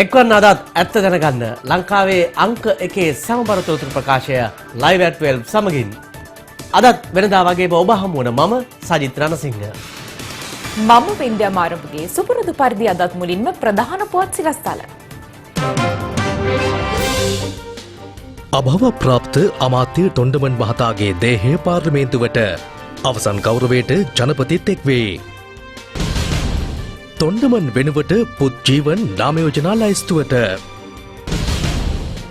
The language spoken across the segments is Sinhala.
එක්වන්න අදත් ඇත්ත දැනගන්න ලංකාවේ අංක එකේ සමබර තොරතුරු ප්‍රකාශය live at 12 සමගින් අදත් වෙනදා වගේම ඔබ හමු වන මම සජිත් රණසිංහ මම වින්ද්‍යා මාරඹගේ සුපුරුදු පරිදි අදත් මුලින්ම ප්‍රධාන පුවත් සිරස්තල අභව ප්‍රාප්ත අමාත්‍ය ටොන්ඩමන් මහතාගේ දේහය පාර්ලිමේන්තුවට අවසන් ගෞරවයට ජනපතිත් එක්වේ. තොන්ඩමන් වෙනුවට පුත් ජීවන් නාමයෝජනා ලයිස්තුවට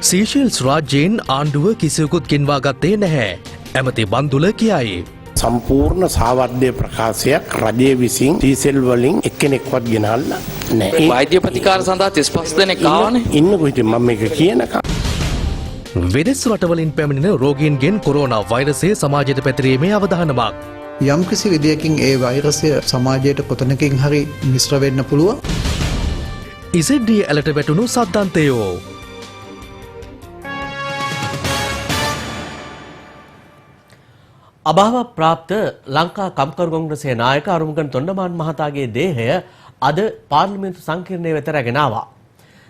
සීෂෙල්ස් රාජ්‍යයෙන් ආණ්ඩුව කිසිවකුත් ගෙන්වා ගත්තේ නැහැ. ඇමති බන්දුල කියයි. සම්පූර්ණ සාවර්ධ්‍ය ප්‍රකාශයක් රජය විසින් ටීසෙල් වලින් එක්කෙනෙක්වත් ගෙනල්ලා නැහැ. වෛද්‍ය ප්‍රතිකාර සඳහා 35 දෙනෙක් ආවනේ. ඉන්නකො ඉතින් මම මේක කියනකම්. වෙනස් රටවලින් පැමිණෙන රෝගීන්ගෙන් කොරෝනා වෛරසය සමාජයට පැතිරීමේ අවධානමක්. යම්කිසි විදියකින් ඒ වෛරසය සමාජයට කොතනකින් හරි මිශ්‍ර වෙන්න පුළුවන්. ඉසෙඩ්ඩී ඇලට වැටුණු සද්දන්තයෝ. අභාව ප්‍රාප්ත ලංකා කම්කරු කොංග්‍රසයේ නායක අරුමුගන් තොණ්ඩමාන් මහතාගේ දේහය අද පාර්ලිමේන්තු සංකීර්ණය වෙත රැගෙන ආවා.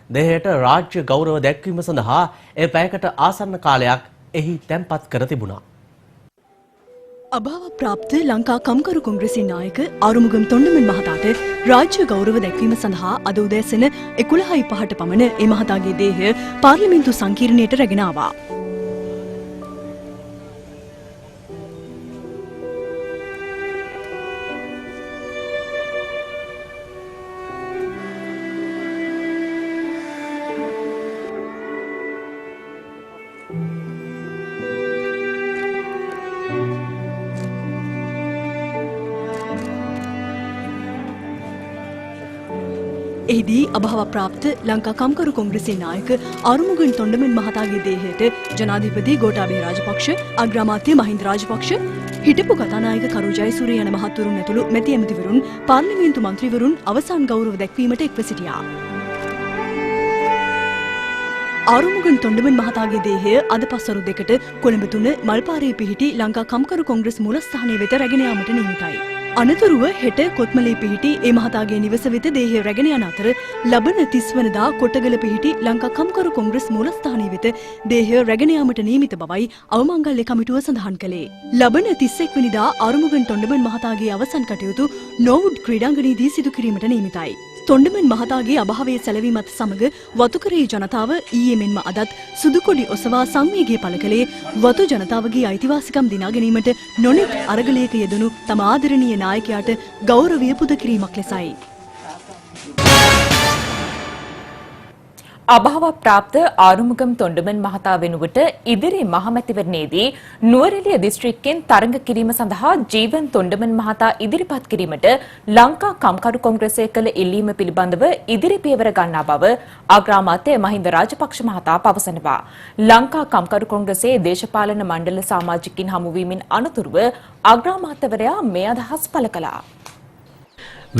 දේහයට රාජ්‍ය ගෞරව දැක්වීම සඳහා ඒ පැයකට ආසන්න කාලයක් එහි තැන්පත් කර තිබුණා. අභාව ප්‍රාප්ත ලංකා කම්කරු කොංග්‍රසයේ නායක ආරුමුගම් තොණ්ඩමන් මහතාට රාජ්‍ය ගෞරව දැක්වීම සඳහා අද උදෑසන 11:05ට පමණ ඒ මහතාගේ දේහය පාර්ලිමේන්තු සංකීර්ණයට රැගෙන ආවා. එහිදී අභාව ප්‍රාප්ත ලංකා කම්කරු කොංග්‍රසයේ නායක ආරුමුගන් තොණ්ඩමන් මහතාගේ දේහයට ජනාධිපති ගෝඨාභය රාජපක්ෂ, අග්‍රාමාත්‍ය මහින්ද රාජපක්ෂ, හිටපු කතානායක කරු ජයසූරිය යන මහත්වරුන් ඇතුළු මැති ඇමතිවරුන්, පාර්ලිමේන්තු මන්ත්‍රීවරුන් අවසන් ගෞරව දැක්වීමට එක්ව සිටියා. ආරුමුගන් තොණ්ඩමන් මහතාගේ දේහය අද පස්වරු 2ට කොළඹ 3 මල්පාරේ පිහිටි ලංකා කම්කරු කොංග්‍රස් මූලස්ථානය වෙත රැගෙන යාමට නියමිතයි. අනතුරුව හෙට කොත්මලේ පිහිටි ඒ මහතාගේ නිවස වෙත දේහය රැගෙන යන අතර ලබන 30 වනදා කොටගල පිහිටි ලංකා කම්කරු කොංග්‍රස් මූලස්ථානය වෙත දේහය රැගෙන යාමට නියමිත බවයි අවමංගල්‍ය කමිටුව සඳහන් කළේ. ලබන 31 වෙනිදා ආරුමුගන් තොණ්ඩමන් මහතාගේ අවසන් කටයුතු නෝවුඩ් ක්‍රීඩාංගණයේදී සිදු කිරීමට නියමිතයි. තොණ්ඩමන් මහතාගේ අභාවයේ සැලවීමත් සමග වතුකරේ ජනතාව ඊයේ මෙන්ම අදත් සුදුකොඩි ඔසවා සංවේගය පළ කළේ වතු ජනතාවගේ අයිතිවාසිකම් දිනා ගැනීමට නොනෙක් අරගලයක යෙදුණු තම ආදරණීය නායකයාට ගෞරවය පුද කිරීමක් ලෙසයි. අභාව ප්‍රාප්ත ආරුමුගම් තොණ්ඩමන් මහතා වෙනුවට ඉදිරි මහමැතිවරණයේදී නුවරඑළිය දිස්ත්‍රික්කයෙන් තරඟ කිරීම සඳහා ජීවන් තොණ්ඩමන් මහතා ඉදිරිපත් කිරීමට ලංකා කම්කරු කොංග්‍රසය කළ ඉල්ලීම පිළිබඳව ඉදිරි පියවර ගන්නා බව අග්‍රාමාත්‍ය මහින්ද රාජපක්ෂ මහතා පවසනවා. ලංකා කම්කරු කොංග්‍රසයේ දේශපාලන මණ්ඩල සමාජිකින් හමුවීමෙන් අනතුරුව අග්‍රාමාත්‍යවරයා මේ අදහස් පළ කළා.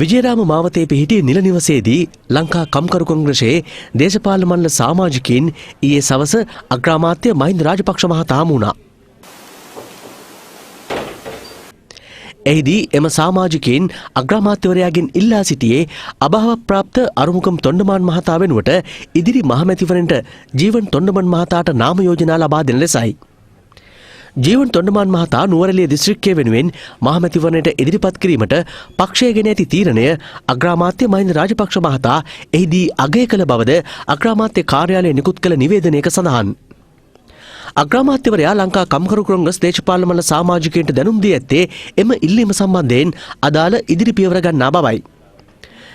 විජේරාම මාවතේ පිහිටි නිල නිවසේදී ලංකා කම්කරු කොංග්‍රසයේ දේශපාලන මණ්ඩල සමාජිකයින් ඊයේ සවස අග්‍රාමාත්‍ය මහින්ද රාජපක්ෂ මහතා හමු වුණා. එහිදී එම සමාජිකයින් අග්‍රාමාත්‍යවරයාගෙන් ඉල්ලා සිටියේ අභාව ප්‍රාප්ත අරුමුගම් තොණ්ඩමාන් මහතා වෙනුවට ඉදිරි මහමැතිවරණට ජීවන් තොණ්ඩමන් මහතාට නාම යෝජනා ලබා දෙන ලෙසයි. ජීවන් තොණ්ඩමාන් මහතා නුවරඑළිය දිස්ත්‍රික්කය වෙනුවෙන් මහමැතිවරණයට ඉදිරිපත් කිරීමට පක්ෂය ගෙන ඇති තීරණය අග්‍රාමාත්‍ය මහින්ද රාජපක්ෂ මහතා එහිදී අගය කළ බවද අග්‍රාමාත්‍ය කාර්යාලය නිකුත් කළ නිවේදනයක සඳහන්. අග්‍රාමාත්‍යවරයා ලංකා කම්කරු කොංග්‍රස් දේශපාලන මණ්ඩල සමාජිකයන්ට දැනුම් දී ඇත්තේ එම ඉල්ලීම සම්බන්ධයෙන් අදාළ ඉදිරි පියවර ගන්නා බවයි.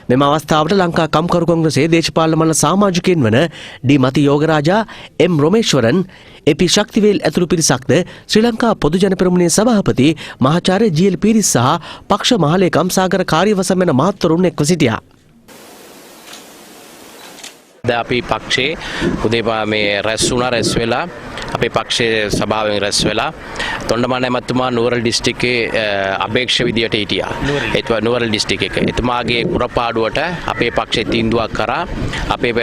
මෙම අවස්ථාවට ලංකා කම්කරු කොංග්‍රසයේ දේශපාලන මණ්ඩල සමාජිකයන් වන ඩී මති යෝගරාජා, එම් රොමේශ්වරන්, ඒ.පී. ශක්තිවේල් ඇතුළු පිරිසක්ද ශ්‍රී ලංකා පොදු ජන පෙරමුණේ සභාපති මහාචාර්ය ජී.එල්. පීරිස් සහ පක්ෂ මහලේකම් සාගර කාර්යවසම් යන මහත්වරුන් එක්ව සිටියා. අපි පක්ෂයේ උදේ මේ රැස් වුණා රැස් වෙලා අපේ පක්ෂයේ සභාවෙන් රැස් වෙලා තොණ්ඩමන් ඇමතුමා නුවරඑළිය දිස්ත්‍රික්කයේ අපේක්ෂ විදියට හිටියා. නුවරඑළිය දිස්ත්‍රික්ක එක. එතුමාගේ පුරපාඩුවට අපේ පක්ෂයේ තීන්දුවක් කරා අපේ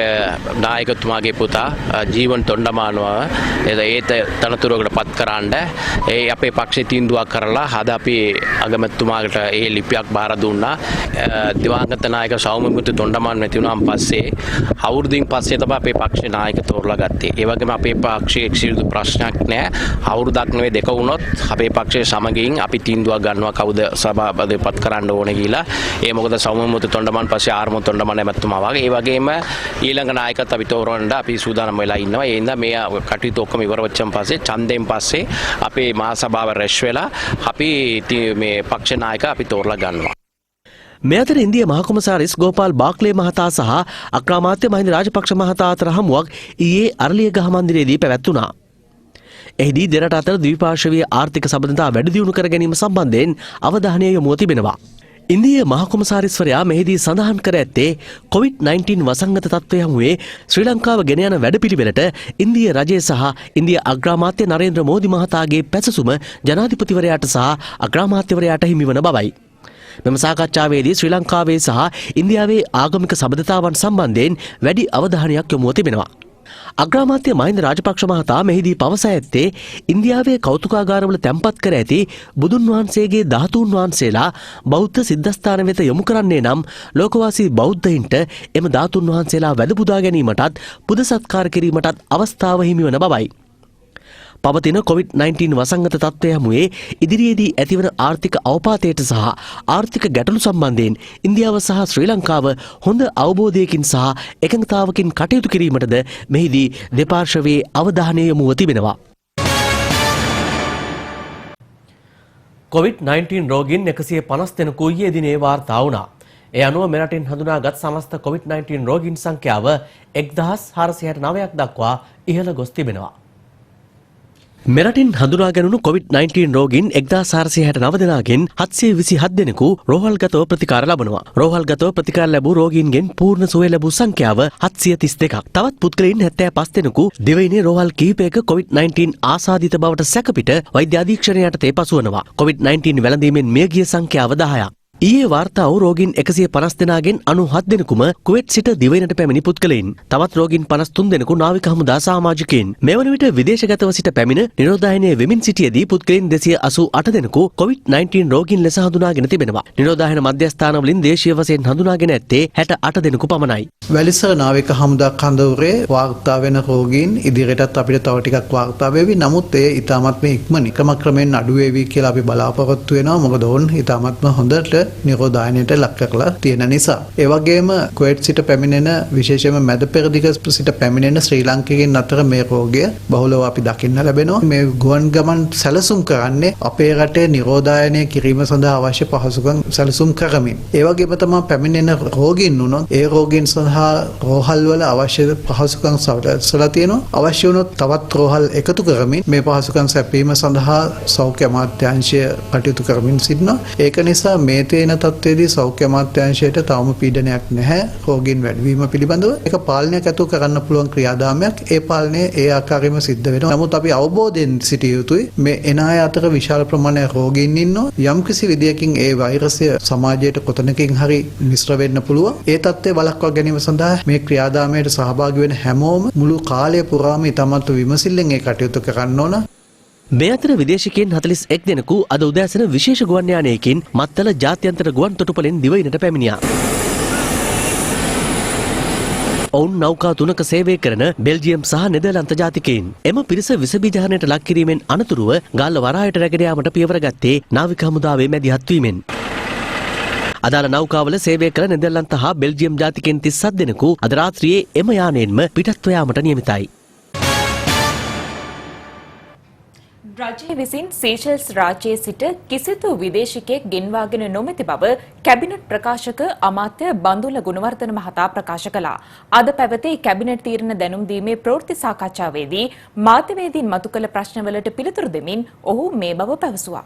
නායකතුමාගේ පුතා ජීවන් තොණ්ඩමානව ඒ තනතුරකට පත් කරන්න ඒ අපේ පක්ෂයේ තීන්දුවක් කරලා අද අපි අගමැතිතුමාට ඒ ලිපියක් බාර දුන්නා. දිවංගත නායක සෞම්‍යමුතු තොණ්ඩමාන නැති වුණාන් පස්සේ අවුරුදුකින් පස්සේ තමයි අපේ පක්ෂේ නායක තෝරලා ගත්තේ. ඒ වගේම අපේ පක්ෂයේ කිසිදු ප්‍රශ්නයක් නැහැ. අවුරුද්දක් නෙවෙයි දෙක වුණොත් අපේ පක්ෂයේ සමගින් අපි තීන්දුවක් ගන්නවා කවුද සභාපති පත් කරන්න ඕනේ කියලා. ඒ මොකද සෞම්‍යමුතු තොණ්ඩමාන පස්සේ ආරම තොණ්ඩමාන ඇමතුමා වගේ. ඒ වගේම ඊළඟ නායකත් අපි තෝරන්න අපි සූදානම් වෙලා ඉන්නවා. ඒ හින්දා මේ කටයුතු ඔක්කොම ඉවර වෙච්චන් පස්සේ ඡන්දයෙන් පස්සේ අපේ මහා සභාව රැස් වෙලා අපි මේ පක්ෂ නායක අපි තෝරලා ගන්නවා. මේ අතර ඉන්දිය මහකොමසාරිස් ගෝපාල් බාක්ලේ මහතා සහ අග්‍රාමාත්‍ය මහින්ද රාජපක්ෂ මහතා අතර හමුවක් ඊයේ අරලියගහ මන්දිරයේදී පැවැත්වුණා. එහිදී දෙරට අතර ද්විපාර්ශ්වීය ආර්ථික සම්බන්ධතා වැඩි දියුණු කර ගැනීම සම්බන්ධයෙන් අවධානය යොමු තිබෙනවා. ඉන්දිය මහකොමසාරිස්වරයා මෙහිදී සඳහන් කර ඇත්තේ COVID-19 වසංගත තත්ත්වය හමුවේ ශ්‍රී ලංකාව ගෙන යන වැඩපිළිවෙලට ඉන්දිය රජය සහ ඉන්දිය අග්‍රාමාත්‍ය නරේන්ද්‍ර මෝදි මහතාගේ පැසසුම ජනාධිපතිවරයාට සහ අග්‍රාමාත්‍යවරයාට හිමිවන බවයි. මෙම සාකච්ඡාවේදී ශ්‍රී ලංකාවේ සහ ඉන්දියාවේ ආගමික සබඳතාවන් සම්බන්ධයෙන් වැඩි අවධානයක් යොමුව තිබෙනවා. අග්‍රාමාත්‍ය මහින්ද රාජපක්ෂ මහතා මෙහිදී පවසා ඇත්තේ ඉන්දියාවේ කෞතුකාගාරවල තැන්පත් කර ඇති බුදුන් වහන්සේගේ ධාතුන් වහන්සේලා බෞද්ධ සිද්ධස්ථාන වෙත යොමු කරන්නේ නම් ලෝකවාසී බෞද්ධයින්ට එම ධාතුන් වහන්සේලා වැඳ පුදා ගැනීමටත් පුද සත්කාර කිරීමටත් අවස්ථාව හිමිවන බවයි. පවතින COVID-19 වසංගත තත්ත්වය හමුවේ ඉදිරියේදී ඇතිවන ආර්ථික අවපාතයට සහ ආර්ථික ගැටලු සම්බන්ධයෙන් ඉන්දියාව සහ ශ්‍රී ලංකාව හොඳ අවබෝධයකින් සහ එකඟතාවකින් කටයුතු කිරීමටද මෙහිදී දෙපාර්ශ්වයේ අවධානය යොමුව තිබෙනවා. COVID-19 රෝගීන් 150 දෙනෙකු ඊයේ දිනේ වාර්තා වුණා. ඒ අනුව මෙරටින් හඳුනාගත් සමස්ත COVID-19 රෝගීන් සංඛ්‍යාව 1469ක් දක්වා ඉහළ ගොස් තිබෙනවා. මෙරටින් හඳුනා ගැනුණු COVID-19 රෝගීන් 1469 දෙනාගෙන් 727 දෙනෙකු රෝහල්ගතව ප්‍රතිකාර ලබනවා. රෝහල්ගතව ප්‍රතිකාර ලැබූ රෝගීන්ගෙන් පූර්ණ සුවය ලැබූ සංඛ්‍යාව 732ක්. තවත් පුද්ගලයන් 75 දෙනෙකු දෙවයිනේ රෝහල් කිහිපයක COVID-19 ආසාදිත බවට සැකපිට වෛද්‍ය අධීක්ෂණයට තේ පසුවනවා. COVID-19 වැළඳීමෙන් මියගිය සංඛ්‍යාව 10ක්. ඊයේ වාර්තා වූ රෝගීන් 150 දෙනාගෙන් 97 දෙනෙකුම කුවේට් සිට දිවයිනට පැමිණි පුද්ගලයන්. තවත් රෝගීන් 53 දෙනෙකු නාවික හමුදා සමාජිකයින්. මෙවන විට විදේශගතව සිට පැමිණ නිරෝධායනය වෙමින් සිටියේදී පුද්ගලයන් 288 දෙනෙකු COVID-19 රෝගීන් ලෙස හඳුනාගෙන තිබෙනවා. නිරෝධායන මධ්‍යස්ථානවලින් දේශීය වශයෙන් හඳුනාගෙන ඇත්තේ 68 දෙනෙකු පමණයි. වැලිසර නාවික හමුදා කඳවුරේ වාර්තා වෙන රෝගීන් ඉදිරියටත් අපිට තව ටිකක් වාර්තා වෙවි. නමුත් ඒ ඉතාමත්ම ඉක්මනින් ක්‍රමයෙන් අඩු වේවි කියලා අපි බලාපොරොත්තු වෙනවා. මොකද ඔවුන් ඉතාමත්ම හොඳට නිරෝධායනයට ලක් කරලා තියෙන නිසා. ඒ වගේම කුවේට් සිට පැමිණෙන විශේෂයෙන්ම මැද පෙරදිග සිට පැමිණෙන ශ්‍රී ලාංකිකයන් අතර මේ රෝගය බහුලව අපි දකින්න ලැබෙනවා. මේ ගුවන් ගමන් සැලසුම් කරන්නේ අපේ රටේ නිරෝධායනය කිරීම සඳහා අවශ්‍ය පහසුකම් සැලසුම් කරමින්. ඒ වගේම තමයි පැමිණෙන රෝගීන් වුණොත් ඒ රෝගීන් සඳහා රෝහල් වල අවශ්‍ය පහසුකම් සලසලා තියෙනවා. අවශ්‍ය වුණොත් තවත් රෝහල් එකතු කරමින් මේ පහසුකම් සැපයීම සඳහා සෞඛ්‍ය අමාත්‍යාංශය කටයුතු කරමින් සිටිනවා. ඒක නිසා මේ තේන තත්ත්වයේදී සෞඛ්‍ය අමාත්‍යාංශයට තවම පීඩනයක් නැහැ රෝගීන් වැඩිවීම පිළිබඳව. ඒක පාලනයක් ඇතුළු කරන්න පුළුවන් ක්‍රියාදාමයක්. ඒ පාලනය ඒ ආකාරයෙන්ම සිද්ධ වෙනවා. නමුත් අපි අවබෝධයෙන් සිටිය යුතුයි මේ එන අය අතර විශාල ප්‍රමාණයක් රෝගීන් ඉන්නවා. යම්කිසි විදියකින් ඒ වෛරසය සමාජයට කොතනකින් හරි මිශ්‍ර වෙන්න පුළුවන්. ඒ තත්ත්වය වළක්වා ගැනීම සඳහා මේ ක්‍රියාදාමයට සහභාගී වෙන හැමෝම මුළු කාලය පුරාම ඉතාමත් විමසිල්ලෙන් ඒ කටයුතු කරන්න ඕන. මේ අතර විදේශිකයන් 41 දෙනෙකු අද උදෑසන විශේෂ ගුවන් යානයකින් මත්තල ජාත්‍යන්තර ගුවන් තොටුපළෙන් දිවයිනට පැමිණියා. ඔවුන් නෞකා 3ක සේවය කරන බෙල්ජියම් සහ නෙදර්ලන්ත ජාතිකයින්. එම පිරිස විස බීජහරණයට ලක් කිරීමෙන් අනතුරුව ගාල්ල වරායට රැගෙන යාමට පියවර ගත්තේ නාවික හමුදාවේ මැදිහත් වීමෙන්. අදාළ නෞකාවල සේවය කළ නෙදර්ලන්ත හා බෙල්ජියම් ජාතිකයන් 37 දෙනෙකු අද රාත්‍රියේ එම යානයෙන්ම පිටත්ව යාමට නියමිතයි. රජය විසින් සීෂෙල්ස් රාජ්‍යයේ සිට කිසිදු විදේශිකයෙක් ගෙන්වාගෙන නොමැති බව කැබිනට් ප්‍රකාශක අමාත්‍ය බන්දුල ගුණවර්ධන මහතා ප්‍රකාශ කළා. අද පැවති කැබිනට් තීරණ දැනුම් දීමේ ප්‍රවෘත්ති සාකච්ඡාවේදී මාධ්‍යවේදීන් මතු කළ ප්‍රශ්නවලට පිළිතුරු දෙමින් ඔහු මේ බව පැවසුවා.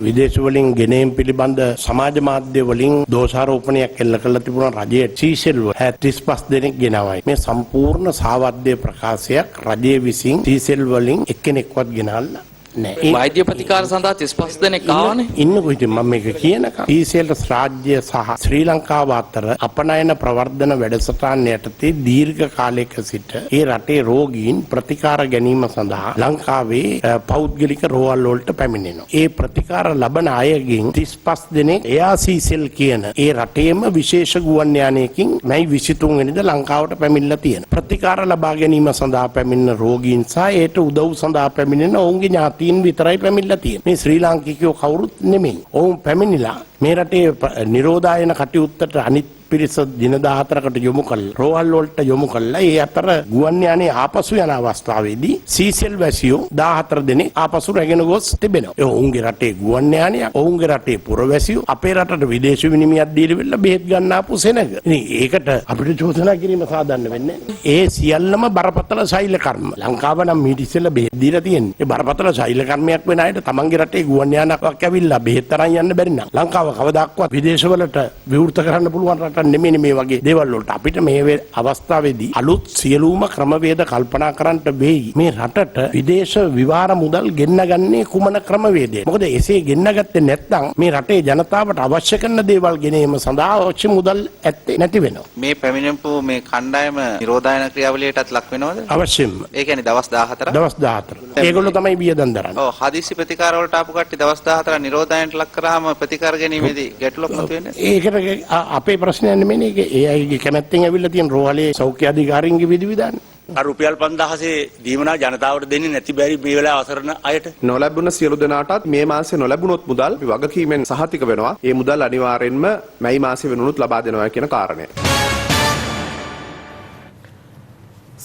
විදේශ වලින් ගෙනීම් පිළිබඳ සමාජ මාධ්‍ය වලින් දෝෂාරෝපණයක් එල්ල කරලා තිබුණා රජයේ සීසෙල් වල 35 දෙනෙක් ගෙනවයි. මේ සම්පූර්ණ සාවද්‍ය ප්‍රකාශයක් රජයේ විසින් සීසෙල් වලින් එක්කෙනෙක්වත් ගෙනල්ලා නෑ. වෛද්‍ය ප්‍රතිකාර සඳහා 35 දෙනෙක් ආවනේ. ඉන්නකෝ ඉතින් මම මේක කියනකම් ඊසෙල්ස් රාජ්‍ය සහ ශ්‍රී ලංකාව අතර අපනයන ප්‍රවර්ධන වැඩසටහන යටතේ දීර්ඝ කාලයක සිට ඒ රටේ රෝගීන් ප්‍රතිකාර ගැනීම සඳහා ලංකාවේ පෞද්ගලික රෝහල් වලට පැමිණෙනවා. ඒ ප්‍රතිකාර ලබන අයගෙන් 35 දෙනෙක් එයාසීසෙල් කියන ඒ රටේම විශේෂ ගුවන් යානයකින් මැයි 23 වෙනිදා ලංකාවට පැමිණලා තියෙනවා. ප්‍රතිකාර ලබා ගැනීම සඳහා පැමිණෙන රෝගීන් සහ ඒට උදව් සඳහා පැමිණෙන ඔවුන්ගේ ඥාතීන් විතරයි පැමිණලා තියෙන්නේ. මේ ශ්‍රී ලාංකිකයෝ කවුරුත් නෙමෙයි. ඔවුන් පැමිණිලා මේ රටේ නිරෝධායන කටයුත්තට අනිත් පිරිස දින 14කට යොමු කළා. රෝහල් වලට යොමු කළා. ඒ අතර ගුවන් යානයේ ආපසු යන අවස්ථාවේදී සීසෙල් වැසියෝ 14 දෙනෙක් ආපසු රැගෙන ගොස් තිබෙනවා. ඒ ඔවුන්ගේ රටේ ගුවන් යානයක්, ඔවුන්ගේ රටේ පුරවැසියෝ අපේ රටට විදේශ විනිමයක් දීලා වෙලා බෙහෙත් ගන්න ආපු සෙනග. ඉතින් ඒකට අපිට චෝදනා කිරීම සාධාරණ වෙන්නේ නැහැ. ඒ සියල්ලම බරපතල ශෛල කර්ම. ලංකාව නම් මීට ඉස්සෙල්ලා බෙහෙත් දීලා තියෙන්නේ. ඒ බරපතල ශෛල කර්මයක් වෙන අයට තමන්ගේ රටේ ගුවන් යානයක් ඇවිල්ලා බෙහෙත් තරන් යන්න බැරි නම් ලංකාව කවදාක්වත් විදේශවලට විවෘත කරන්න පුළුවන් රටක් නෙමෙයි මේ වගේ දේවල් වලට. අපිට මේ අවස්ථාවේදී අලුත් සියලුම ක්‍රමවේද කල්පනා කරන්නට වෙයි. මේ රටට විදේශ විවාර මුදල් ගෙන්න ගන්නේ කුමන ක්‍රමවේදයද? මොකද එසේ ගෙන්න ගත්තේ නැත්නම් මේ රටේ ජනතාවට අවශ්‍ය කරන දේවල් ගෙනීම සඳහා අවශ්‍ය මුදල් ඇත්තේ නැති වෙනවා. මේ පැමිණෙපු මේ කණ්ඩායම නිරෝධායන ක්‍රියාවලියටත් ලක් වෙනවද? අවශ්‍යම. ඒ කියන්නේ දවස් 14. දවස් 14. ඒගොල්ලෝ තමයි වියදම් දරන්නේ. ඔව් හදිසි ප්‍රතිකාර වලට ආපු කට්ටිය දවස් 14 නිරෝධායනට ලක් කරාම ප්‍රතිකාර ගැනීමේදී ගැටලුවක් මතුවෙන්නේ. ඒකට අපේ ප්‍රශ්නයක් නෙමෙයි. ඒ අයගේ කැමැත්තෙන් ඇවිල්ලා තියෙන රෝහලේ සෞඛ්‍ය අධිකාරීන්ගේ විධිවිධාන. රුපියල් 5000 දීමනා ජනතාවට දෙන්නේ නැති බැරි මේ වෙලාව අවසරන අයට නොලැබුණ සියලු දෙනාටත් මේ මාසේ නොලැබුණොත් මුදල් වගකීමෙන් සහතික වෙනවා. ඒ මුදල් අනිවාර්යෙන්ම මැයි මාසේ වෙනුනුත් ලබා දෙනවා කියන කාරණය.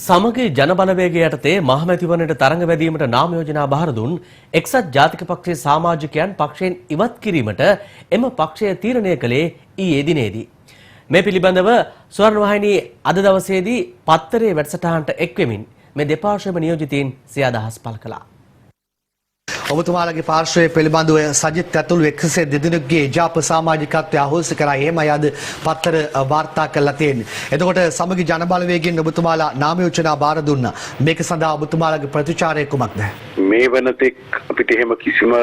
සමගි ජනබලවේගය යටතේ මහමැතිවරණයට තරඟ වැදීමට නාම යෝජනා බහර දුන් එක්සත් ජාතික පක්ෂයේ සමාජිකයන් පක්ෂයෙන් ඉවත් කිරීමට එම පක්ෂය තීරණය කළේ ඊයේ දිනේදී. මේ පිළිබඳව ස්වර්ණවාහිනී අද දවසේදී පත්තරේ වැඩසටහනට එක්වෙමින් මේ දෙපාර්ශ්වයේම නියෝජිතයින් සිය අදහස් පළ කළා. ඔබතුමාලගේ පාර්ශ්වයේ පිළිබඳව සජිත් ඇතුළු 102 දෙනෙකුගේ ජාප සමාජිකත්වය අහෝසි කරා. එහෙමයි අද පත්තර වාර්තා කරලා තියෙන්නේ. එතකොට සමගි ජනබලවේගයෙන් ඔබතුමාලා නාම යෝජනා බාර දුන්නා. මේක සඳහා ඔබතුමාලගේ ප්‍රතිචාරය කුමක්ද? මේ වනතෙක් අපිට එහෙම කිසිම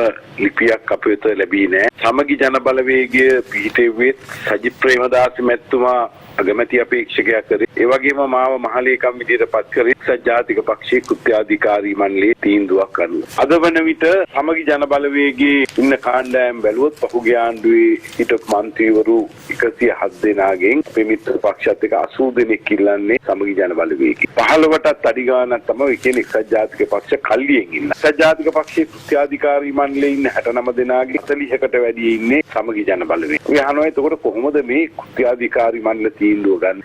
ලිපියක් අප වෙත ලැබී නැහැ. සමගි ජනබලවේගය පිහිටෙව්වේ සජිත් ප්‍රේමදාස මැතිතුමා අගමැති අපේක්ෂකයා කරේ. ඒ වගේම මාව මහලේකම් විදියට පත් කරේ එක්සත් ජාතික පක්ෂයේ කෘත්‍යාධිකාරී මණ්ඩලයේ තීන්දුවක් අනුව. අද වන විට සමගි ජනබලවේගයේ ඉන්න කාණ්ඩායම් බැලුවොත් පහුගිය ආණ්ඩුවේ හිටපු මන්ත්‍රීවරු 107 දෙනාගෙන් අපේ මිත්‍ර පක්ෂත් එක්ක 80 දෙනෙක් ඉල්ලන්නේ සමගි ජනබලවේගය. 15ටත් අඩි ගාණක් තමයි කියන්නේ එක්සත් ජාතික පක්ෂ කල්ලියෙන් ඉන්න. එක්සත් ජාතික පක්ෂයේ කෘත්‍යාධිකාරී මණ්ඩලයේ ඉන්න 69 දෙනාගෙන් 40කට වැඩි ඉන්නේ සමගි ජනබලවේගය. ඔය අහනවා එතකොට කොහොමද මේ කෘත්‍යාධිකාරී මණ්ඩල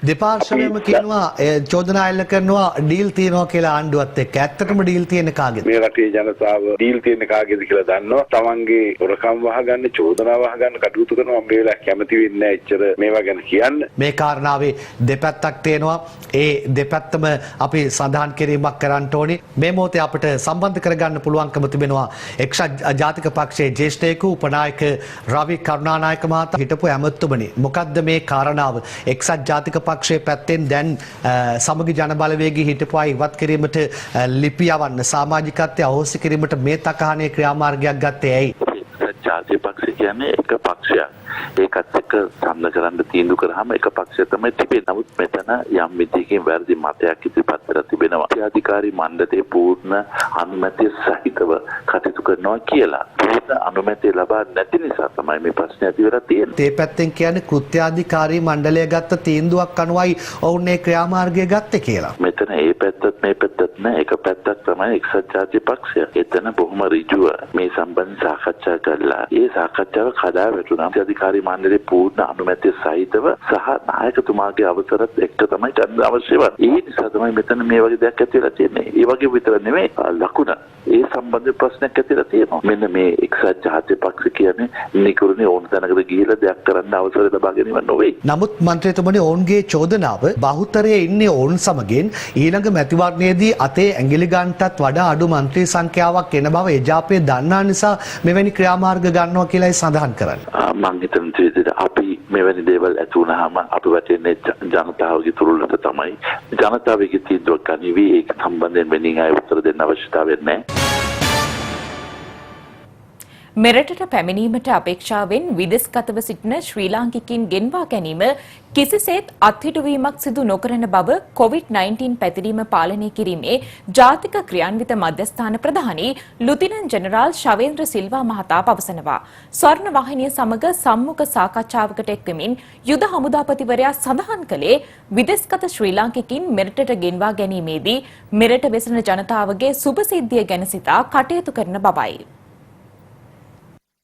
දෙපාර්ශ්වයම කියනවා චෝදනා එල්ල කරනවා ඩීල් තියනවා කියලා ආණ්ඩුවත් එක්ක. ඇත්තටම ඩීල් තියෙන කාගේද? මේ රටේ ජනතාව ඩීල් තියෙන කාගේද කියලා දන්නවා. තමන්ගේ හොරකම් වහගන්න, චෝදනා වහගන්න කටයුතු කරනවා. මේ වෙලාව කැමති වෙන්නේ නැහැ එච්චර මේවා ගැන කියන්න. මේ කාරණාවේ දෙපැත්තක් තියෙනවා. ඒ දෙපැත්තම අපි සඳහන් කිරීමක් කරන්න ඕනේ. මේ මොහොතේ අපිට සම්බන්ධ කරගන්න පුළුවන්කම තිබෙනවා එක්සත් ජාතික පක්ෂයේ ජ්‍යෙෂ්ඨ උපනායක රවි කරුණානායක මහතා හිටපු ඇමතුමනි. මොකද්ද මේ කාරණාව? එක්සත් ජාතික පක්ෂයේ පැත්තෙන් දැන් සමගි ජනබලවේගී හිටපු අය ඉවත් කිරීමට ලිපි යවන්න සමාජිකත්වය අහෝසි කිරීමට මේ තකහනේ ක්‍රියාමාර්ගයක් ගත්තේ ඇයි? ජාතික පක්ෂය කියන්නේ එක පක්ෂයක්. ඒකත් එක්ක සම්ද කරන්න තීන්දුව කරාම එක පක්ෂය තමයි තිබෙන්නේ. නමුත් මෙතන යම් විදිහකින් වැරදි මතයක් ඉදිරිපත් කරලා තිබෙනවා. අධිකාරී මණ්ඩලයේ පූර්ණ අනුමැතිය සහිතව කටයුතු කරනවා කියලා. පූර්ණ අනුමැතිය ලබා නැති නිසා තමයි මේ ප්‍රශ්නේ ඇති වෙලා තියෙන්නේ. මේ පැත්තෙන් කියන්නේ කෘත්‍යාධිකාරී මණ්ඩලය ගත්ත තීන්දුවක් අනුවයි ඔවුන් මේ ක්‍රියාමාර්ගය ගත්තේ කියලා. මෙතන මේ පැත්තත් මේ පැත්තත් නෑ. එක පැත්තක් තමයි එක්සත් ජාතික පක්ෂය. එතන බොහොම ඍජුව මේ සම්බන්ධ සාකච්ඡා කළා. ඒ සාකච්ඡාව කඩා වැටුණා. අධිකාරී මණ්ඩලයේ පූර්ණ අනුමැතිය සහිතව සහ නායකතුමාගේ අවසරත් එක්ක තමයි ගන්න අවශ්‍ය වන්නේ. ඒ නිසා තමයි මෙතන මේ වගේ දෙයක් ඇති වෙලා තියෙන්නේ. ඒ වගේ විතර නෙමෙයි ලකුණ. ඒ සම්බන්ධ ප්‍රශ්නයක් ඇති වෙලා තියෙනවා. මෙන්න මේ එක්සත් ජාතික පක්ෂ කියන්නේ නිකුරුනේ ඕන තැනකට ගිහිලා දෙයක් කරන්න අවසර ලබා ගැනීම නොවේ. නමුත් මන්ත්‍රීතුමනි ඔවුන්ගේ චෝදනාව බහුතරයේ ඉන්නේ ඔවුන් සමගින් ඊළඟ මැතිවරණයේදී අතේ ඇඟිලි ගන්නටත් වඩා අඩු මන්ත්‍රී සංඛ්‍යාවක් එන බව එජාපයේ දන්නා නිසා මෙවැනි ක්‍රියාමාර්ග ගන්නවා කියලායි සඳහන් කරන්නේ. මම හිතන විදිහට අපි මෙවැනි දේවල් ඇති වුණාම අපි වැටෙන්නේ ජනතාවගේ තුරුලට තමයි. ජනතාවගේ තීන්දුවක් ගනිවි. ඒක සම්බන්ධයෙන් වෙනින් අය උත්තර දෙන්න අවශ්‍යතාවයක් නැහැ. මෙරටට පැමිණීමට අපේක්ෂාවෙන් විදෙස්ගතව සිටින ශ්‍රී ලාංකිකයින් ගෙන්වා ගැනීම කිසිසේත් අත්හිටුවීමක් සිදු නොකරන බව COVID-19 පැතිරීම පාලනය කිරීමේ ජාතික ක්‍රියාන්විත මධ්‍යස්ථාන ප්‍රධානී ලුතිනන්ට් ජෙනරාල් ශවේන්ද්‍ර සිල්වා මහතා පවසනවා. ස්වර්ණ වාහිනිය සමග සම්මුඛ සාකච්ඡාවකට එක්වමින් යුද හමුදාපතිවරයා සඳහන් කළේ විදෙස්ගත ශ්‍රී ලාංකිකයින් මෙරටට ගෙන්වා ගැනීමේදී මෙරට වෙසෙන ජනතාවගේ සුභසිද්ධිය ගැන සිතා කටයුතු කරන බවයි.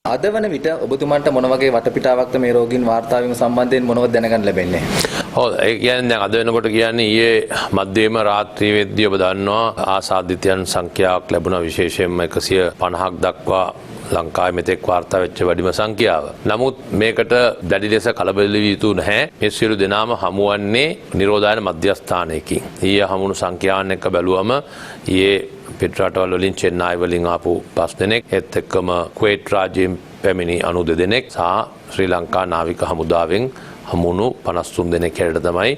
අද වන විට ඔබතුමන්ට මොන වගේ වටපිටාවක්ද මේ රෝගීන් වාර්තා වීම සම්බන්ධයෙන් මොනවද දැනගන්න ලැබෙන්නේ? ඔව් ඒ කියන්නේ දැන් අද වෙනකොට කියන්නේ ඊයේ මධ්‍යම රාත්‍රී වෙද්දී ඔබ දන්නවා ආසාදිතයන් සංඛ්‍යාවක් ලැබුණා විශේෂයෙන්ම 150ක් දක්වා ලංකාවේ මෙතෙක් වාර්තා වෙච්ච වැඩිම සංඛ්‍යාව. නමුත් මේකට දැඩි ලෙස කලබල විය යුතු නැහැ. මේ සියලු දෙනාම හමුවන්නේ නිරෝධායන මධ්‍යස්ථානයකින්. ඊයේ හමුණු සංඛ්‍යාවන් එක්ක බැලුවම ඊයේ පිටරටවල වලින් චෙන්නයි වලින් ආපු 5 දෙනෙක් ඒත් එක්කම කුවේට් රාජ්‍යයෙන් පැමිණි 92 දෙනෙක් සහ ශ්‍රී ලංකා නාවික හමුදාවෙන් හමුණු 53 දෙනෙක් හැරෙට තමයි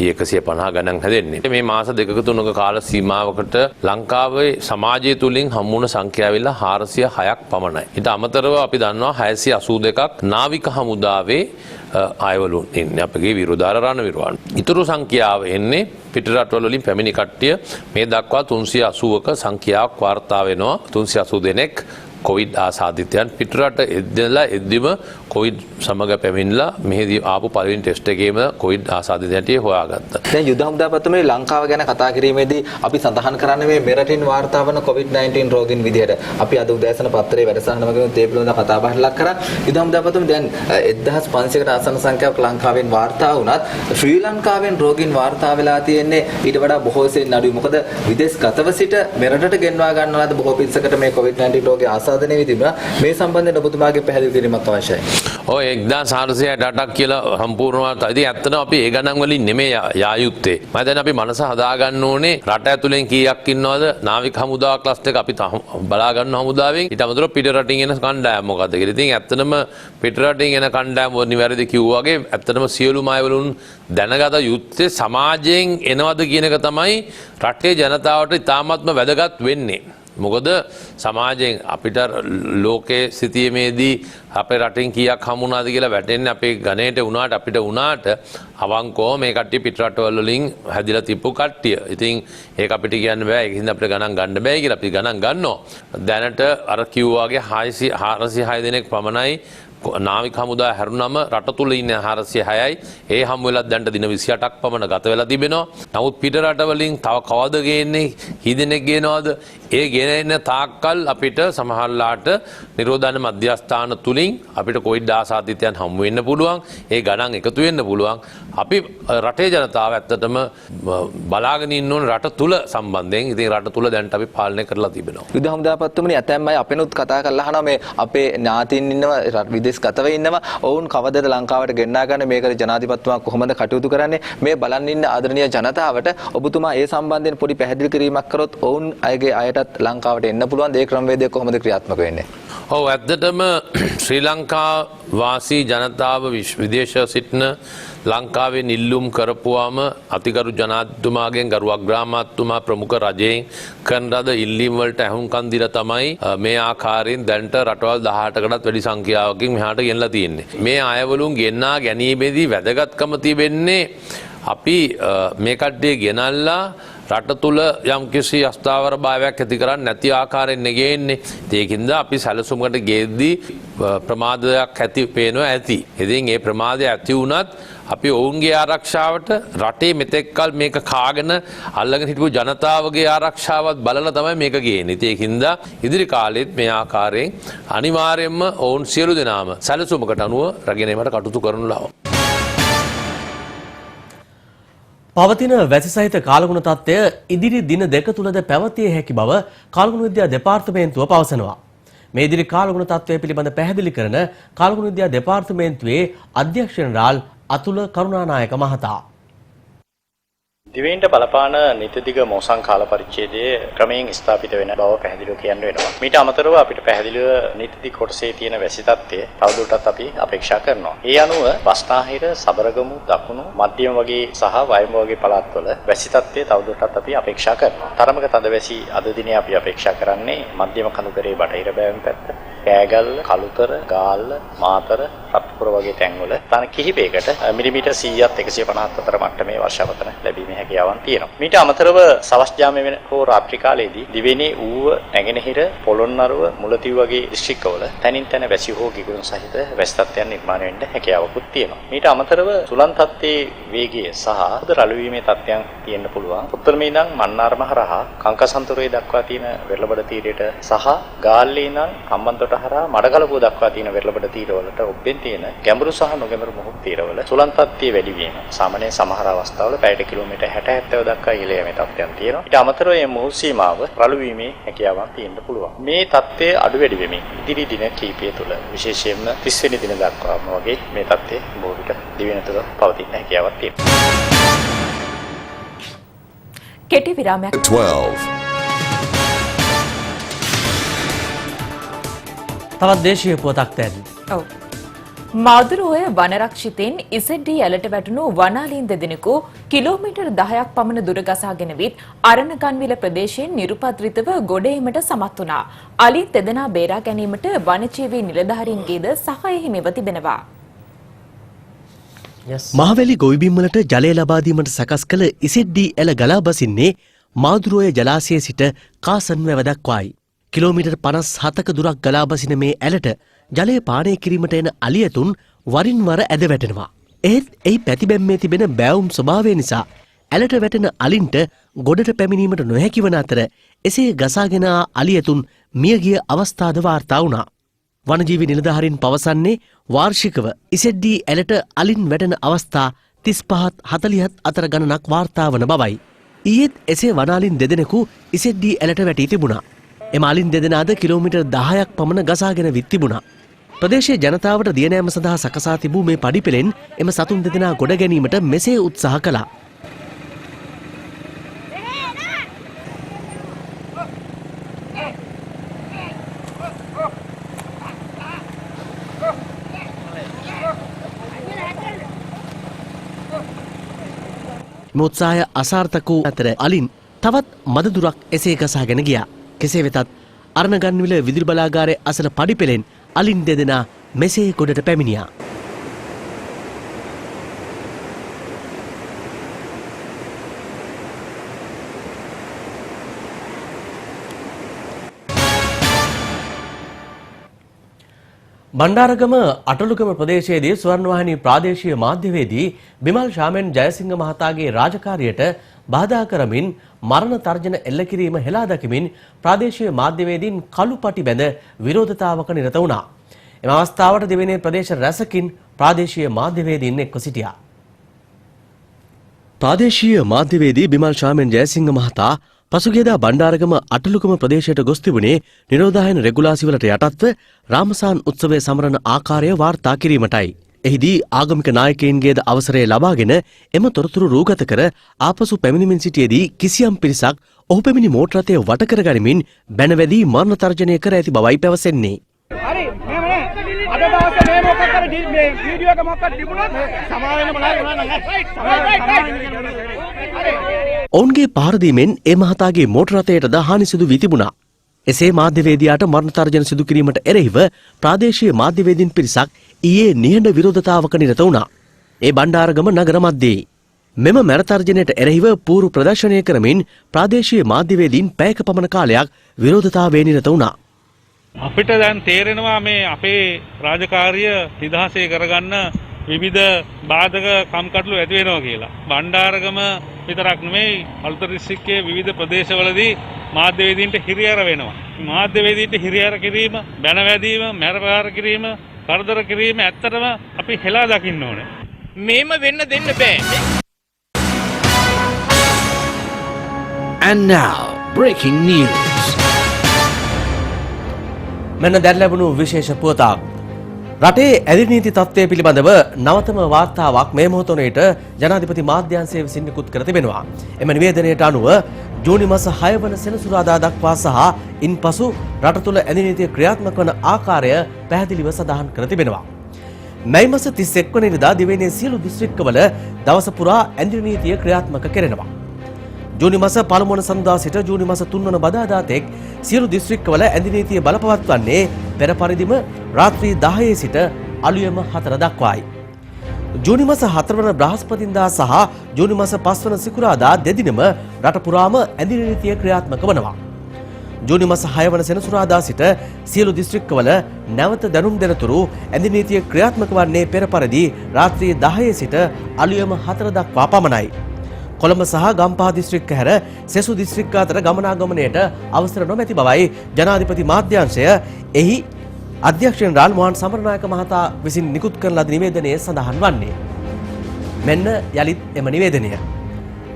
150 ගණන් හැදෙන්නේ. මේ මාස දෙකක තුනක කාල සීමාවකට ලංකාවේ සමාජය තුලින් හමුණු සංඛ්‍යාව වෙලා 406ක් පමණයි. ඊට අමතරව අපි දන්නවා 682ක් නාවික හමුදාවේ අයවලුන් ඉන්නේ අපගේ විරෝධාර රණවිරුවන්. ඊටු සංඛ්‍යාව එන්නේ පිටරටවල වලින් පැමිණි කට්ටිය මේ දක්වා 380ක සංඛ්‍යාවක් වාර්තා වෙනවා. 380 දෙනෙක් කොවිඩ් ආසාදිතයන් පිටරට එද්දිම කොවිඩ් සමග පැමිණලා මෙහිදී ආපු පළවෙනි ටෙස්ට් එකේම කොවිඩ් ආසාදිතයන්ට හොයාගත්තා. දැන් යුද හමුදාපතිතුමනි ලංකාව ගැන කතා කිරීමේදී අපි සඳහන් කරන්නේ මේ මෙරටින් වාර්තා වන COVID-19 රෝගීන් විදිහට. අපි අද උදෑසන පත්තරේ වැඩසටහන වගේම තේ පිළිබඳව කතා බහට ලක් කරා. යුද හමුදාපතිතුමනි දැන් 1500කට ආසන්න සංඛ්‍යාවක් ලංකාවෙන් වාර්තා වුණත් ශ්‍රී ලංකාවෙන් රෝගීන් වාර්තා වෙලා තියෙන්නේ ඊට වඩා බොහෝ සෙයින් අඩුයි. මොකද විදේශගතව සිට මෙරටට ගෙන්වා ගන්නා ලද බොහෝ පිරිසකට මේ COVID-19 රෝගී ආසාදනය වී තිබුණා. මේ සම්බන්ධයෙන් ඔබතුමාගේ පැහැදිලි කිරීමක් අවශ්‍යයි. ඔය 1468ක් කියලා සම්පූර්ණව ඉතින් ඇත්තටම අපි ඒ ගණන් වලින් නෙමෙයි යා යුත්තේ. මම දැන් අපි මනස හදා ගන්න ඕනේ රට ඇතුලෙන් කීයක් ඉන්නවද නාවික හමුදා ක්ලස්ටර් එක අපි බලා ගන්න හමුදාවෙන් ඊට අමතරව පිට රටින් එන කණ්ඩායම් මොකද්ද කියලා. ඉතින් ඇත්තටම පිට රටින් එන කණ්ඩායම් නිවැරදි කිව්වා වගේ ඇත්තටම සියලුම අයවලුන් දැනගත යුත්තේ සමාජයෙන් එනවද කියන එක තමයි රටේ ජනතාවට ඉතාමත්ම වැදගත් වෙන්නේ. මොකද සමාජයෙන් අපිට ලෝකයේ සිටීමේදී අපේ රටින් කීයක් හමුුණාද කියලා වැටෙන්නේ අපේ ගණේට උනාට අපිට උනාට අවංකව මේ කට්ටිය පිට රටවල වලින් හැදිලා තිබ්බු කට්ටිය. ඉතින් ඒක අපිට කියන්න බෑ. ඒකින්ද අපිට ගණන් ගන්න බෑ කියලා අපි ගණන් ගන්නවා. දැනට අර කිව්වා වගේ 406 දෙනෙක් පමණයි නාවික හමුදා හැරුණම රට තුල ඉන්නේ 406යි. ඒ හමු වෙලත් දැන්ට දින 28ක් පමණ ගත වෙලා තිබෙනවා. නමුත් පිට රට වලින් තව කවද ගේන්නේ? කී ගේනවද? ඒ ගෙන එන තාක්කල් අපිට සමහරලාට නිරෝධායන මධ්‍යස්ථාන තුලින් අපිට කොවිඩ් ආසාදිතයන් හමු වෙන්න පුළුවන්. ඒ ගණන් එකතු වෙන්න පුළුවන්. අපි රටේ ජනතාව ඇත්තටම බලාගෙන ඉන්න ඕන රට තුල සම්බන්ධයෙන්. ඉතින් රට තුල දැන්ට අපි පාලනය කරලා තිබෙනවා. යුද හමුදාපතිතුමනි ඇතැම් අය අපෙනුත් කතා කරලා අහනවා මේ අපේ ඥාතීන් ඉන්නවා විදේශගතව ඉන්නවා. ඔවුන් කවදද ලංකාවට ගෙන්නා ගන්න මේකට ජනාධිපතිතුමා කොහොමද කටයුතු කරන්නේ? මේ බලන් ඉන්න ආදරණීය ජනතාවට ඔබතුමා ඒ සම්බන්ධයෙන් පොඩි පැහැදිලි කිරීමක් කරොත් ඔවුන් අයගේ අයටත් ලංකාවට එන්න පුළුවන්. ඒ ක්‍රමවේදය කොහොමද ක්‍රියාත්මක වෙන්නේ? ඔව් ඇත්තටම ශ්‍රී ලංකා වාසී ජනතාව විදේශ සිටින ලංකාවේ නිල්ලුම් කරපුවාම අතිගරු ජනාධිපතිතුමාගෙන් ගරු අග්‍රාමාත්‍යතුමා ප්‍රමුඛ රජයෙන් කරන ලද ඉල්ලීම් වලට ඇහුම්කන් දීලා තමයි මේ ආකාරයෙන් දැන්ට රටවල් 18කටත් වැඩි සංඛ්‍යාවකින් මෙහාට ගෙනලා තියෙන්නේ. මේ අයවලුන් ගෙන්නා ගැනීමේදී වැදගත්කම තිබෙන්නේ අපි මේ කට්ටිය ගෙනල්ලා රට තුල යම් කිසි අස්ථාවර භාවයක් ඇති කරන්නේ නැති ආකාරයෙන් නෙගෙන්නේ. ඒකින්ද අපි සැලසුමකට ගෙද්දී ප්‍රමාදයක් ඇති පේනවා ඇති. ඉතින් ඒ ප්‍රමාදය ඇති වුණත් අපි ඔවුන්ගේ ආරක්ෂාවට රටේ මෙතෙක්කල් මේක කාගෙන අල්ලගෙන හිටපු ජනතාවගේ ආරක්ෂාවත් බලලා තමයි මේක ගේන්නේ. ඒකින්ද ඉදිරි කාලෙත් මේ ආකාරයෙන් අනිවාර්යයෙන්ම ඔවුන් සියලු දෙනාම සැලසුමකට අනුව රැගෙන ඒමට කටයුතු කරනු ලබනවා. පවතින වැසි සහිත කාලගුණ තත්ත්වය ඉදිරි දින දෙක තුලද පැවතිය හැකි බව කාලගුණ විද්‍යා දෙපාර්තමේන්තුව පවසනවා. මේ ඉදිරි කාලගුණ තත්ත්වය පිළිබඳ පැහැදිලි කරන කාලගුණ විද්‍යා දෙපාර්තමේන්තුවේ අධ්‍යක්ෂ ජනරාල් අතුල කරුණානායක මහතා දිවයින්ට බලපාන නිතිදිග මෝසම් කාල පරිච්ඡේදයේ ක්‍රමයෙන් ස්ථාපිත වෙන බව පැහැදිලිව කියන්න වෙනවා. මීට අමතරව අපිට පැහැදිලිව නිතිදිග කොටසේ තියෙන වැසි තත්ත්වය තවදුරටත් අපි අපේක්ෂා කරනවා. ඒ අනුව බස්නාහිර, සබරගමු, දකුණු, මධ්‍යම වගේ සහ වයඹ වගේ පළාත්වල වැසි තත්ත්වය තවදුරටත් අපි අපේක්ෂා කරනවා. තරමක තද වැසි අද දිනේ අපි අපේක්ෂා කරන්නේ මධ්‍යම කඳුකරේ බටහිර බෑවුම් පැත්ත, පෑගල්ල, කළුතර, ගාල්ල, මාතර, රත්පුර වගේ තැන්වල තන කිහිපයකට මිලිමීටර් 100ත් 150ත් අතර මට්ටමේ වර්ෂාපතන ලැබීමේ හැකියාවන් තියෙනවා. මීට අමතරව සවස් යාමයේ හෝ රාත්‍රී කාලයේදී දිවෙණේ ඌව, නැගෙනහිර, පොළොන්නරුව, මුලතිව් වගේ දිස්ත්‍රික්කවල තනින් තන වැසි හෝ ගිගුරුන් සහිත වැසි තත්ත්වයන් නිර්මාණය වෙන්න හැකියාවකුත් තියෙනවා. මීට අමතරව සුළං තත්ත්වයේ වේගය සහ රළු වීමේ තත්ත්වයන් තියෙන්න පුළුවන්. උත්තරමේ ඉඳන් මන්නාරම හරහා කංකසන්තරුවේ දක්වා තියෙන වෙරළබඩ තීරයට සහ ගාල්ලේ ඉඳන් හම්බන්තොට හරහා මඩකලපුව දක්වා තියෙන වෙරළබඩ තීරවලට ඔබෙන් තියෙන ගැඹුරු සහ නොගැඹුරු මුහුදු තීරවල සුළං තත්ත්වයේ වැඩි වීම සාමාන්‍යයෙන් සමහර අවස්ථාවල පැයට කිලෝමීටර් 60-70 දක්වා ඉහළ යෑමේ තත්ත්වයන් තියෙනවා. ඊට අමතරව මේ මුහුදු සීමාව රළු වීමේ හැකියාවක් තියෙන්න පුළුවන්. මේ තත්ත්වය අඩු වැඩි වෙමින් ඉදිරි දින කිහිපය තුළ විශේෂයෙන්ම 30 වෙනි දින දක්වාම වගේ මේ තත්ත්වය බොහෝ විට දිවෙන තුළ පවතින හැකියාවක් තියෙනවා. කෙටි විරාමයක් 12 තවත් දේශීය පුවතක් දැන්. ඔව්. මාදුරුවේ වනරක්ෂිතෙන් ඉසෙඩ්ඩි ඇලට වැටුණු වනාලීන් දෙදෙනෙකු කිලෝමීටර් 10ක් පමණ දුර ගසාගෙන විත් අරණගන්විල ප්‍රදේශයෙන් නිරුපද්‍රිතව ගොඩ ඒමට සමත් වුණා. අලින් දෙදෙනා බේරා ගැනීමට වනජීවී නිලධාරීන්ගේද සහාය හිමිව තිබෙනවා. මහවැලි ගොවිබිම්වලට ජලය ලබා දීමට සකස් කළ ඉසෙඩ්ඩි ඇල ගලා බසින්නේ මාදුරුවේ ජලාශයේ සිට කාසන් වැව දක්වායි. කිලෝමීටර් 57ක දුරක් ගලා බසින මේ ඇලට ජලය පානය කිරීමට එන අලියතුන් වරින් වර ඇද වැටෙනවා. ඒත් එහි පැතිබැම්මේ තිබෙන බෑවුම් ස්වභාවය නිසා ඇලට වැටෙන අලින්ට ගොඩට පැමිණීමට නොහැකි වන අතර එසේ ගසාගෙන ආ අලියතුන් මියගිය අවස්ථාද වාර්තා වුණා. වනජීවි නිලධාරීන් පවසන්නේ වාර්ෂිකව ඉසෙඩ්ඩි ඇලට අලින් වැටෙන අවස්ථා 35ත් 40ත් අතර ගණනක් වාර්තා වන බවයි. ඊයේත් එසේ වනාලින් දෙදෙනෙකු ඉසෙඩ්ඩි ඇලට වැටී තිබුණා. එම අලින් දෙදෙනාද කිලෝමීටර් 10ක් පමණ ගසාගෙන විත් තිබුණා. ප්‍රදේශයේ ජනතාවට දියනෑම සඳහා සකසා තිබූ මේ පඩිපෙළෙන් එම සතුන් දෙදෙනා ගොඩ ගැනීමට මෙසේ උත්සාහ කළා. උත්සාහය අසාර්ථක වූ අතර අලින් තවත් මද දුරක් එසේ ගසාගෙන ගියා. කෙසේ වෙතත් අරණගන්විල විදුලි බලාගාරයේ අසල පඩිපෙළෙන් අලින් දෙදෙනා මෙසේ ගොඩට පැමිණියා. බණ්ඩාරගම අටලුගම ප්‍රදේශයේදී ස්වර්ණවාහිනී ප්‍රාදේශීය මාධ්‍යවේදී බිමල් ශාමෙන් ජයසිංහ මහතාගේ රාජකාරියට බාධා කරමින් මරණ තර්ජන එල්ල කිරීම හෙලා දකිමින් ප්‍රාදේශීය මාධ්‍යවේදීන් කළුපටි බැඳ විරෝධතාවක නිරත වුණා. එම අවස්ථාවට දෙවෙනි ප්‍රදේශ රැසකින් ප්‍රාදේශීය මාධ්‍යවේදීන් එක්ව සිටියා. ප්‍රාදේශීය මාධ්‍යවේදී බිමල් ශාමෙන් ජයසිංහ මහතා පසුගියදා බණ්ඩාරගම අටලුගම ප්‍රදේශයට ගොස් තිබුණේ නිරෝධායන රෙගුලාසිවලට යටත්ව රාමසාන් උත්සවය සමරන ආකාරය වාර්තා කිරීමටයි. එහිදී ආගමික නායකයින්ගේද අවසරය ලබාගෙන එම තොරතුරු රූගත කර ආපසු පැමිණිමින් සිටියේදී කිසියම් පිරිසක් ඔහු පැමිණි මෝටර රථය වට කර ගනිමින් බැනවැදී මරණ තර්ජනය කර ඇති බවයි පැවසෙන්නේ. හරි අද දවසේ මේ මොකක් කර මේ වීඩියෝ එක මොකක්ද තිබුණත් සමාවෙන්න බලන්න. ඔවුන්ගේ පහර දීමෙන් ඒ මහතාගේ මෝටර රථයටද හානි සිදු වී තිබුණා. එසේ මාධ්‍යවේදියාට මරණ තර්ජන සිදු කිරීමට එරෙහිව ප්‍රාදේශීය මාධ්‍යවේදීන් පිරිසක් ඊයේ නිහඬ විරෝධතාවක නිරත වුණා. ඒ බණ්ඩාරගම නගර මැදේ. මෙම මැර තර්ජනයට එරෙහිව පූර්ව ප්‍රදර්ශනය කරමින් ප්‍රාදේශීය මාධ්‍යවේදීන් පැයක පමණ කාලයක් විරෝධතාවයේ නිරත වුණා. අපිට දැන් තේරෙනවා මේ අපේ රාජකාරිය නිදහසේ කරගන්න විවිධ බාධක කම්කටොළු ඇති වෙනවා කියලා. බණ්ඩාරගම විතරක් නෙමෙයි අලුතර දිස්ත්‍රික්කයේ විවිධ ප්‍රදේශවලදී මාධ්‍යවේදීන්ට හිරිහැර වෙනවා. මාධ්‍යවේදීන්ට හිරිහැර කිරීම, බැනවැදීම, මැරපාර කිරීම, කරදර කිරීම ඇත්තටම අපි හෙලා දකින්න ඕනේ. මේම වෙන්න දෙන්න බෑ. And now breaking news. මෙන්න දැන් ලැබුණු විශේෂ පුවතක්. රටේ ඇදිනීති තත්ත්වය පිළිබඳව නවතම වාර්තාවක් මේ මොහොතේට ජනාධිපති මාධ්‍යාංශය විසින් නිකුත් කර තිබෙනවා. එම නිවේදනයට අනුව ජූනි මාස 6 වන සෙනසුරාදා දක්වා සහ ඉන්පසු රට තුළ ඇදිනීතිය ක්‍රියාත්මක වන ආකාරය පැහැදිලිව සඳහන් කර තිබෙනවා. මැයි මාස 31 වෙනිදා දිවයිනේ සියලු දිස්ත්‍රික්කවල දවස පුරා ඇදිනීතිය ක්‍රියාත්මක කෙරෙනවා. ජූනි මාස 1 වන සඳුදා සිට ජූනි මාස 3 වන බදාදා තෙක් සියලු දිස්ත්‍රික්කවල ඇඳි නීතිය බලපවත්වන්නේ පෙර පරිදිම රාත්‍රී 10 සිට අලුයම 4 දක්වායි. ජූනි මාස 4 වන බ්‍රහස්පතින්දා සහ ජූනි මාස 5 වන සිකුරාදා දෙදිනම රට පුරාම ඇඳි නීතිය ක්‍රියාත්මක වනවා. ජූනි මාස 6 වන සෙනසුරාදා සිට සියලු දිස්ත්‍රික්කවල නැවත දැනුම් දෙනතුරු ඇඳි නීතිය ක්‍රියාත්මක වන්නේ පෙර පරිදි රාත්‍රී 10 සිට අලුයම 4 දක්වා පමණයි. කොළඹ සහ ගම්පහ දිස්ත්‍රික්ක හැර සෙසු දිස්ත්‍රික්ක අතර ගමනාගමනයට අවසර නොමැති බවයි ජනාධිපති මාධ්‍යාංශය එහි අධ්‍යක්ෂ ජනරාල් මොහන් සමරනායක මහතා විසින් නිකුත් කරන ලද නිවේදනයේ සඳහන් වන්නේ. මෙන්න යලිත් එම නිවේදනය.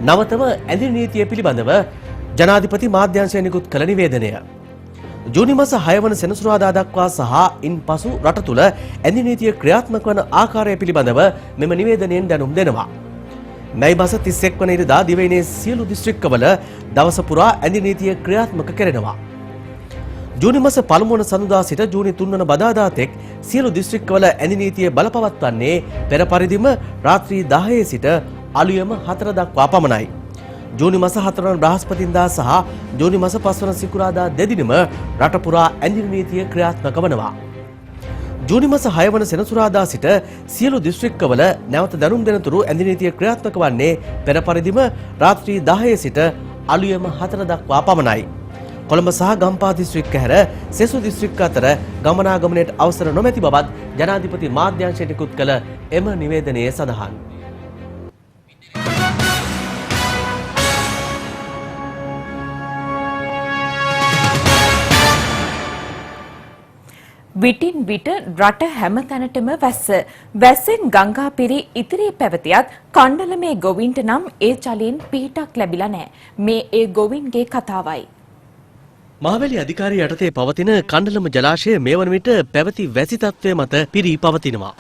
නවතම ඇඳි නීතිය පිළිබඳව ජනාධිපති මාධ්‍යාංශය නිකුත් කළ නිවේදනය. ජූනි මාස 6 වන සෙනසුරාදා දක්වා සහ ඉන්පසු රට තුළ ඇඳි නීතිය ක්‍රියාත්මක වන ආකාරය පිළිබඳව මෙම නිවේදනයෙන් දැනුම් දෙනවා. මැයි මාස 31 වන ඉරිදා දිවයිනේ සියලු දිස්ත්‍රික්කවල දවස පුරා ඇඳි නීතිය ක්‍රියාත්මක කෙරෙනවා. ජූනි මාස 1 වන සඳුදා සිට ජූනි 3 වන බදාදා තෙක් සියලු දිස්ත්‍රික්කවල ඇඳි නීතිය බලපවත්වන්නේ පෙර පරිදිම රාත්‍රී 10 සිට අලුයම 4 දක්වා පමණයි. ජූනි මාස 4 වන බ්‍රහස්පතින්දා සහ ජූනි මාස 5 වන සිකුරාදා දෙදිනම රට පුරා ඇඳි නීතිය ක්‍රියාත්මක වනවා. ජූනි මාස 6 වන සෙනසුරාදා සිට සියලු දිස්ත්‍රික්කවල නැවත දැනුම් දෙනතුරු ඇඳි නීතිය ක්‍රියාත්මක වන්නේ පෙර පරිදිම රාත්‍රී 10 සිට අලුයම 4 දක්වා පමණයි. කොළඹ සහ ගම්පහ දිස්ත්‍රික්ක හැර සෙසු දිස්ත්‍රික්ක අතර ගමනාගමනයට අවසර නොමැති බවත් ජනාධිපති මාධ්‍යාංශය නිකුත් කළ එම නිවේදනයේ සඳහන්. විටින් විට රට හැම තැනටම වැස්සෙන් ගංගා පිරි ඉතිරී පැවතියත් කණ්ඩලමේ ගොවින්ට නම් ඒ ජලයෙන් පිහිටක් ලැබිලා නැහැ. මේ ඒ ගොවින්ගේ කතාවයි. මහවැලි අධිකාරිය යටතේ පවතින කණ්ඩලම ජලාශය මේ වන විට පැවති වැසි තත්ත්වය මත පිරී පවතිනවා.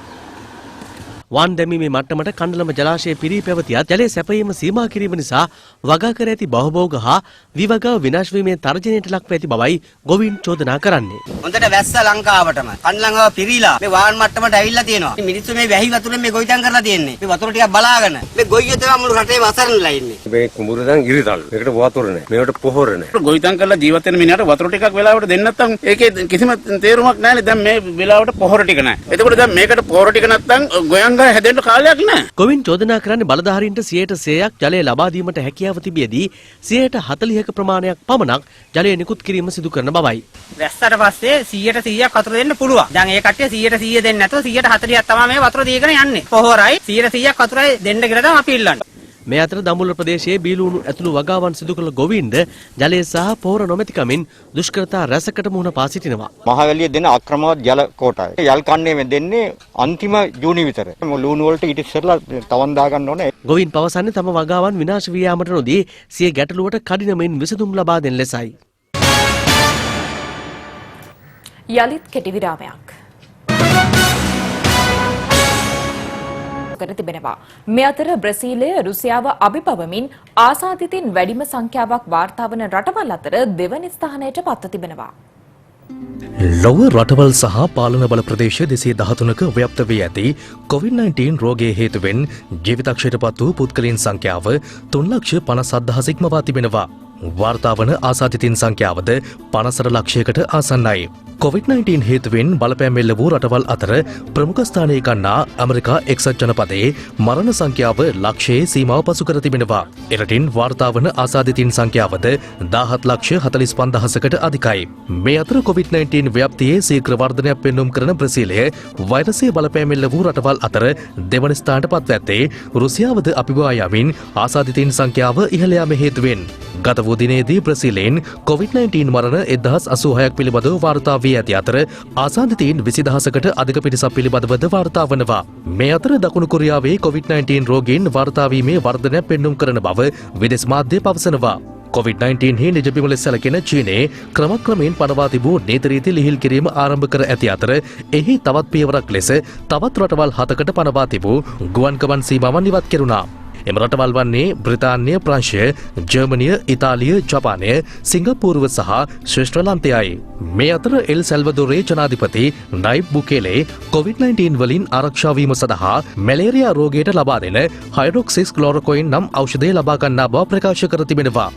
වාන් දැමීමේ මට්ටමට කණ්ඩලම ජලාශය පිරී පැවතියත් ජලය සැපයීම සීමා කිරීම නිසා වගා කර ඇති බහුභෝග හා විවගාව විනාශ වීමේ තර්ජනයට ලක්ව ඇති බවයි ගොවීන් චෝදනා කරන්නේ. හොඳට වැස්ස ලංකාවටම කණ්ඩලංගව පිරීලා මේ වාන් මට්ටමට ඇවිල්ලා තියෙනවා. මිනිස්සු මේ වැහි වතුරෙන් මේ ගොවිතැන් කරලා තියෙන්නේ. මේ වතුර ටිකක් බලාගෙන මේ ගොයියෝ තමයි මුළු රටේම අසරණලා ඉන්නේ. මේ කුඹුර දැන් ඉරිතල්. මේකට වතුර නැහැ. මේකට පොහොර නැහැ. ගොවිතැන් කරලා ජීවත් වෙන මිනිහට වතුර ටිකක් වෙලාවට දෙන්න නැත්නම් ඒකේ කිසිම තේරුමක් නැහැනේ. දැන් මේ වෙලාවට පොහොර ටික නැහැ. එතකොට දැන් මේකට පොහොර ටික නැත්නම් ගොයන් ගහ හැදෙන්න කාලයක් නැහැ. ගොවින් චෝදනා කරන්නේ බලධාරීන්ට 100% ජලය ලබා දීමට හැකියාව තිබියදී 40%ක ප්‍රමාණයක් පමණක් ජලය නිකුත් කිරීම සිදු කරන බවයි. වැස්සට පස්සේ 100% වතුර දෙන්න පුළුවන්. දැන් ඒ කට්ටිය 100% දෙන්නේ නැතුව 140ක් තමයි මේ වතුර දීගෙන යන්නේ. පොහොරයි 100%ක් වතුරයි දෙන්න කියලා තමයි අපි ඉල්ලන්නේ. මේ අතර දඹුල්ල ප්‍රදේශයේ බීලුණු ඇතුළු වගාවන් සිදු කළ ගොවීන්ද ජලය සහ පොහොර නොමැතිකමින් දුෂ්කරතා රැසකට මුහුණ පා සිටිනවා. මහවැලිය දෙන අක්‍රමවත් ජල කෝටය. යල් කන්නේ දෙන්නේ අන්තිම ජූනි විතර. ලූණු වලට ඊට ඉස්සෙල්ලා තවන් දා ගන්න ඕනේ. ගොවීන් පවසන්නේ තම වගාවන් විනාශ වී යාමට නොදී සිය ගැටලුවට කඩිනමින් විසඳුම් ලබා දෙන ලෙසයි. යලිත් කෙටි විරාමයක්. කර තිබෙනවා. මේ අතර බ්‍රසීලය රුසියාව අභිබවමින් ආසාදිතින් වැඩිම සංඛ්‍යාවක් වාර්තා වන රටවල් අතර දෙවැනි ස්ථානයට පත්ව තිබෙනවා. ලොව රටවල් සහ පාලන බල ප්‍රදේශ 213ක ව්‍යාප්ත වී ඇති COVID-19 රෝගයේ හේතුවෙන් ජීවිතක්ෂයට පත් වූ පුද්ගලයන් සංඛ්‍යාව 3,57,000 ඉක්මවා තිබෙනවා. වාර්තා වන ආසාදිතින් සංඛ්‍යාවද 50 ලක්ෂයකට ආසන්නයි. COVID-19 හේතුවෙන් බලපෑම් එල්ල වූ රටවල් අතර ප්‍රමුඛ ස්ථානයේ ගන්නා ඇමරිකා එක්සත් ජනපදයේ මරණ සංඛ්‍යාව ලක්ෂයේ සීමාව පසු කර තිබෙනවා. එරටින් වාර්තා වන ආසාදිතින් සංඛ්‍යාවද 17,45,000කට අධිකයි. මේ අතර COVID-19 ව්‍යාප්තියේ ශීඝ්‍ර වර්ධනයක් පෙන්නුම් කරන බ්‍රසීලය වෛරසයේ බලපෑම් එල්ල වූ රටවල් අතර දෙවන ස්ථානට පත්ව ඇත්තේ රුසියාවද අභිබවා යමින් ආසාදිතින් සංඛ්‍යාව ඉහළ යාම හේතුවෙන්. ගත වූ දිනේදී බ්‍රසීලයෙන් COVID-19 මරණ 1086ක් පිළිබඳව වාර්තා වී ඇති අතර ආසාදිතයින් 20,000කට අධික පිරිසක් පිළිබඳවද වාර්තා වනවා. මේ අතර දකුණු කොරියාවේ COVID-19 රෝගීන් වාර්තා වීමේ වර්ධනයක් පෙන්නුම් කරන බව විදේශ මාධ්‍ය පවසනවා. COVID-19 හි නිජබිම ලෙස සැලකෙන චීනයේ ක්‍රමක්‍රමයෙන් පනවා තිබූ නීති රීති ලිහිල් කිරීම ආරම්භ කර ඇති අතර එහි තවත් පියවරක් ලෙස තවත් රටවල් 7කට පනවා තිබූ ගුවන් ගමන් සීමාවන් ඉවත් කෙරුණා. එම රටවල් වන්නේ බ්‍රිතාන්‍ය, ප්‍රංශය, ජර්මනිය, ඉතාලිය, ජපානය, සිංගප්පූරුව සහ ශ්‍රේෂ්ඨලන්තයයි. මේ අතර එල් සැල්වදොරේ ජනාධිපති නයිබ් බුකේලේ COVID-19 වලින් ආරක්ෂා වීම සඳහා මැලේරියා රෝගයට ලබා දෙන හයිඩ්‍රොක්සිස් ක්ලෝරොක්වින් නම් ඖෂධය ලබා ගන්නා බව ප්‍රකාශ කර තිබෙනවා.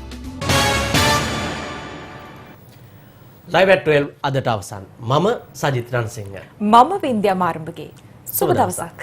ලයිව් ඇට් 12 අදට අවසන්. මම සජිත් රණසිංහ. මම වින්ද්‍යා මාරඹගේ. සුබ දවසක්.